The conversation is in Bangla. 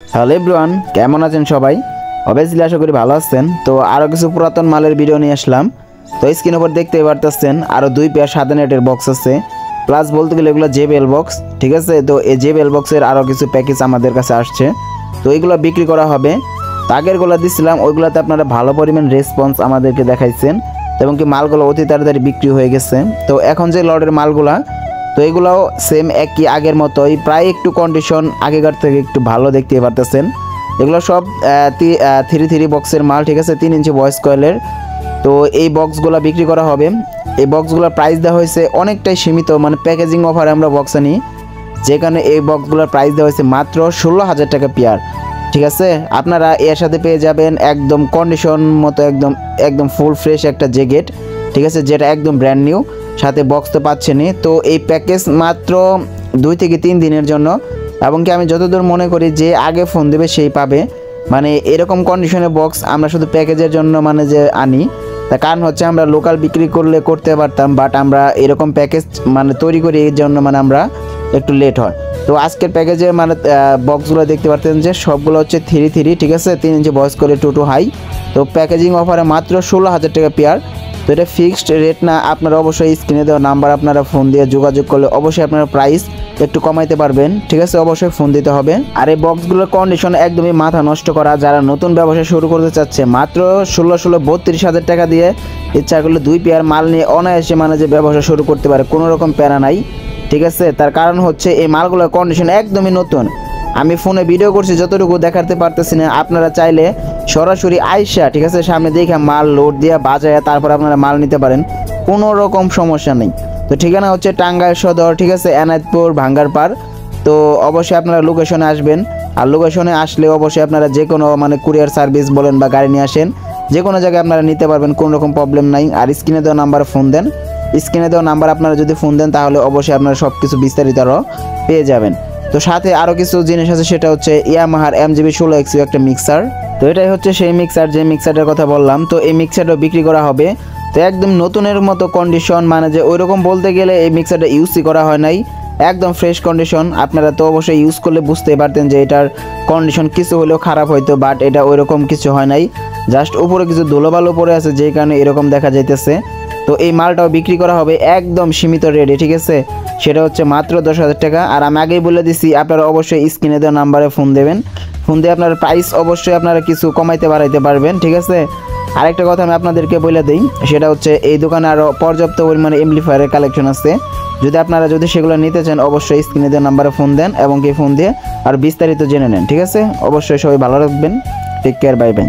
হ্যালো এভরিওয়ান, কেমন আছেন সবাই? অবভিয়াসলি আশা করি ভালো আছেন। তো আরও কিছু পুরাতন মালের ভিডিও নিয়ে আসলাম। তো স্ক্রিনের উপর দেখতেই পারতেছেন আরও 2 পেয়ার সাদা নেটের বক্স আছে, প্লাস বলতে গেলে এগুলো JBL বক্স, ঠিক আছে। তো এই JBL বক্সের আরও কিছু প্যাকেজ আমাদের কাছে আসছে, তো এইগুলো বিক্রি করা হবে। তো আগেরগুলো দিচ্ছিলাম, ওইগুলোতে আপনারা ভালো পরিমাণ রেসপন্স আমাদেরকে দেখাইছেন এবং কি মালগুলো অতি তাড়াতাড়ি বিক্রি হয়ে গেছে। তো এখন যে লটের মালগুলা, তো এগুলাও সেম একই আগের মতোই, প্রায় একটু কন্ডিশন আগেকার থেকে একটু ভালো দেখতে পারতেছেন। এগুলো সব 3 বক্সের মাল, ঠিক আছে, 3 ইঞ্চি ভয়েস কয়েলের। তো এই বক্সগুলো বিক্রি করা হবে। এই বক্সগুলোর প্রাইস দেওয়া হয়েছে অনেকটাই সীমিত, মানে প্যাকেজিং অফারে আমরা বক্স আনি, যেখানে এই বক্সগুলোর প্রাইস দেওয়া হয়েছে মাত্র 16,000 টাকা পেয়ার, ঠিক আছে। আপনারা এর সাথে পেয়ে যাবেন একদম কন্ডিশন মতো একদম ফুল ফ্রেশ একটা জ্যাকেট, ঠিক আছে, যেটা একদম ব্র্যান্ড নিউ, সাথে বক্স তো পাচ্ছেনই। তো এই প্যাকেজ মাত্র 2 থেকে 3 দিনের জন্য, এবং কি আমি যতদূর মনে করি যে আগে ফোন দেবে সেই পাবে। মানে এরকম কন্ডিশনের বক্স আমরা শুধু প্যাকেজের জন্য মানে যে আনি, তার কারণ হচ্ছে আমরা লোকাল বিক্রি করতে পারতাম, বাট আমরা এরকম প্যাকেজ মানে তৈরি করি এর জন্য মানে আমরা একটু লেট হয়। তো আজকের প্যাকেজে মানে বক্সগুলো দেখতে পাচ্ছেন যে সবগুলো হচ্ছে 3, ঠিক আছে, 3 ইঞ্চি ভয়েস করে 2 to হাই। তো প্যাকেজিং অফারে মাত্র 16,000 টাকা পেয়ার। তো এটা ফিক্সড রেট না, আপনারা অবশ্যই স্ক্রিনে দেওয়া নাম্বার আপনারা ফোন দিয়ে যোগাযোগ করলে অবশ্যই আপনারা প্রাইস একটু কমাইতে পারবেন, ঠিক আছে, অবশ্যই ফোন দিতে হবে। আর এই বক্সগুলোর কন্ডিশন একদমই মাথা নষ্ট করা। যারা নতুন ব্যবসা শুরু করতে চাচ্ছে, মাত্র 32,000 টাকা দিয়ে ইচ্ছা করলে 2 পেয়ার মাল নিয়ে অনায়াসে মানে যে ব্যবসা শুরু করতে পারে, কোনো রকম প্যারা নাই, ঠিক আছে। তার কারণ হচ্ছে এই মালগুলোর কন্ডিশন একদমই নতুন। আমি ফোনে ভিডিও করছি যতটুকু দেখাতে পারতেছি না, আপনারা চাইলে সরাসরি আইসা, ঠিক আছে, সামনে দেখে মাল লোড দিয়ে বাজায় তারপর আপনারা মাল নিতে পারেন, কোনো রকম সমস্যা নেই। তো ঠিকানা হচ্ছে টাঙ্গাইল সদর, ঠিক আছে, এনায়েতপুর ভাঙ্গারপাড়। তো অবশ্যই আপনারা লোকেশনে আসবেন, আর লোকেশনে আসলে অবশ্যই আপনারা যে কোনো মানে কুরিয়ার সার্ভিস বলেন বা গাড়ি নিয়ে আসেন, যে কোনো জায়গায় আপনারা নিতে পারবেন, কোনো রকম প্রবলেম নাই। আর স্ক্রিনে দেওয়া নাম্বারে ফোন দেন, স্ক্রিনে দেওয়া নাম্বার আপনারা যদি ফোন দেন তাহলে অবশ্যই আপনারা সব কিছু বিস্তারিত আরও পেয়ে যাবেন। তো সাথে আরও কিছু জিনিস আছে, সেটা হচ্ছে ইয়ামাহার MGB 16X একটা মিক্সার। তো এটাই হচ্ছে সেই মিক্সার, যে মিক্সারটার কথা বললাম। তো এই মিক্সারটাও বিক্রি করা হবে। তো একদম নতুনের মতো কন্ডিশন, মানে যে ওইরকম বলতে গেলে এই মিক্সারটা ইউজই করা হয় নাই, একদম ফ্রেশ কন্ডিশন। আপনারা তো অবশ্যই ইউজ করলে বুঝতেই পারতেন যে এটার কন্ডিশন কিছু হলেও খারাপ হইতো, বাট এটা ওইরকম কিছু হয় নাই, জাস্ট উপরে কিছু ধুলোবালু পড়ে আছে, যেই কারণে এরকম দেখা যাইতেছে। তো এই মালটাও বিক্রি করা হবে একদম সীমিত রেটে, ঠিক আছে, সেটা হচ্ছে মাত্র 10,000 টাকা। আর আমি আগেই বলে দিছি, আপনারা অবশ্যই স্ক্রিনে দেওয়া নাম্বারে ফোন দেবেন, ফোন দিয়ে আপনার প্রাইস অবশ্যই আপনারা কিছু কমাইতে বাড়াইতে পারবেন, ঠিক আছে। আরেকটা কথা আমি আপনাদেরকে বলে দিই, সেটা হচ্ছে এই দোকানে আরও পর্যাপ্ত পরিমাণে এমপ্লিফায়ারের কালেকশন আছে। আপনারা যদি সেগুলো নিতে চান অবশ্যই স্ক্রিনে দেওয়া নাম্বারে ফোন দেন এবং কি ফোন দিয়ে আর বিস্তারিত জেনে নেন, ঠিক আছে। অবশ্যই সবাই ভালো রাখবেন, টেক কেয়ার, বাই বাই।